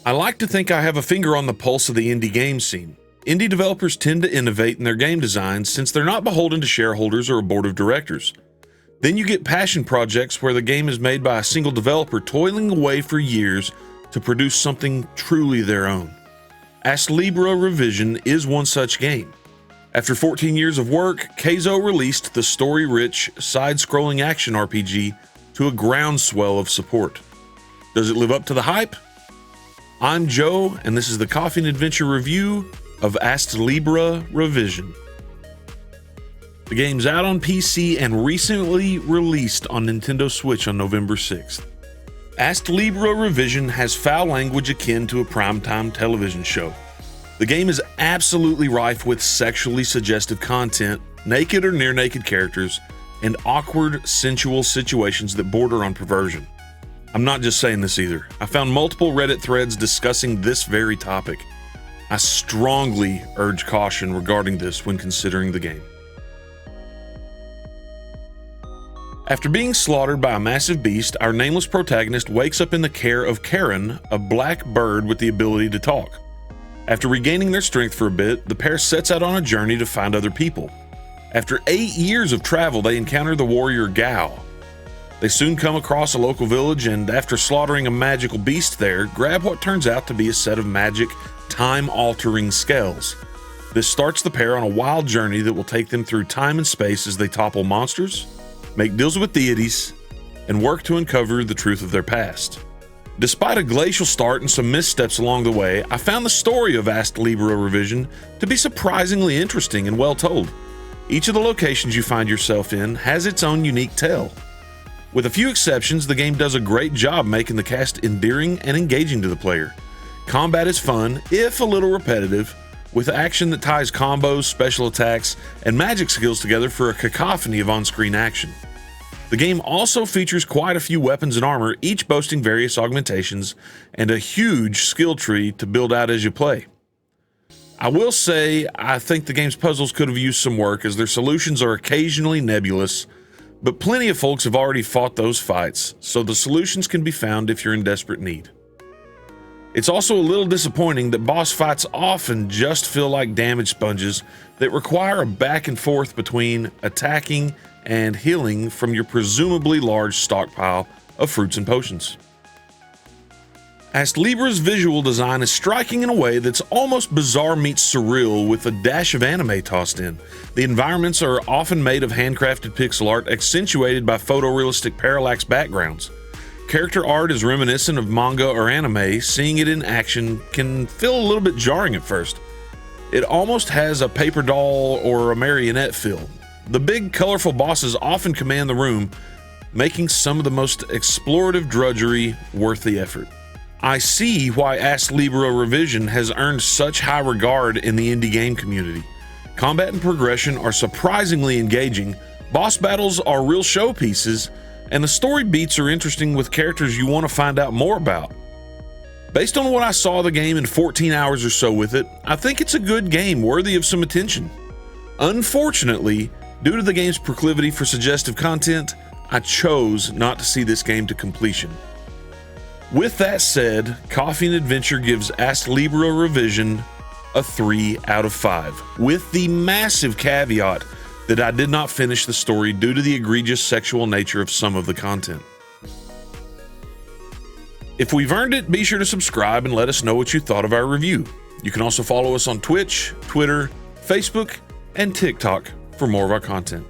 I like to think I have a finger on the pulse of the indie game scene. Indie developers tend to innovate in their game designs since they're not beholden to shareholders or a board of directors. Then you get passion projects where the game is made by a single developer toiling away for years to produce something truly their own. ASTLIBRA Revision is one such game. After 14 years of work, Keizo released the story-rich, side-scrolling action RPG to a groundswell of support. Does it live up to the hype? I'm Joe, and this is the Coffee and Adventure review of ASTLIBRA Revision. The game's out on PC and recently released on Nintendo Switch on November 6th. ASTLIBRA Revision has foul language akin to a primetime television show. The game is absolutely rife with sexually suggestive content, naked or near-naked characters, and awkward, sensual situations that border on perversion. I'm not just saying this either. I found multiple Reddit threads discussing this very topic. I strongly urge caution regarding this when considering the game. After being slaughtered by a massive beast, our nameless protagonist wakes up in the care of Karen, a black bird with the ability to talk. After regaining their strength for a bit, the pair sets out on a journey to find other people. After 8 years of travel, they encounter the warrior Gao. They soon come across a local village and, after slaughtering a magical beast there, grab what turns out to be a set of magic, time-altering scales. This starts the pair on a wild journey that will take them through time and space as they topple monsters, make deals with deities, and work to uncover the truth of their past. Despite a glacial start and some missteps along the way, I found the story of ASTLIBRA Revision to be surprisingly interesting and well told. Each of the locations you find yourself in has its own unique tale. With a few exceptions, the game does a great job making the cast endearing and engaging to the player. Combat is fun, if a little repetitive, with action that ties combos, special attacks, and magic skills together for a cacophony of on-screen action. The game also features quite a few weapons and armor, each boasting various augmentations and a huge skill tree to build out as you play. I will say I think the game's puzzles could have used some work as their solutions are occasionally nebulous, but plenty of folks have already fought those fights, so the solutions can be found if you're in desperate need. It's also a little disappointing that boss fights often just feel like damage sponges that require a back and forth between attacking and healing from your presumably large stockpile of fruits and potions. ASTLIBRA's visual design is striking in a way that's almost bizarre meets surreal with a dash of anime tossed in. The environments are often made of handcrafted pixel art accentuated by photorealistic parallax backgrounds. Character art is reminiscent of manga or anime. Seeing it in action can feel a little bit jarring at first. It almost has a paper doll or a marionette feel. The big, colorful bosses often command the room, making some of the most explorative drudgery worth the effort. I see why ASTLIBRA Revision has earned such high regard in the indie game community. Combat and progression are surprisingly engaging, boss battles are real showpieces, and the story beats are interesting with characters you want to find out more about. Based on what I saw of the game in 14 hours or so with it, I think it's a good game worthy of some attention. Unfortunately, due to the game's proclivity for suggestive content, I chose not to see this game to completion. With that said, Coffee and Adventure gives ASTLIBRA Revision a 3 out of 5, with the massive caveat that I did not finish the story due to the egregious sexual nature of some of the content. If we've earned it, be sure to subscribe and let us know what you thought of our review. You can also follow us on Twitch, Twitter, Facebook, and TikTok for more of our content.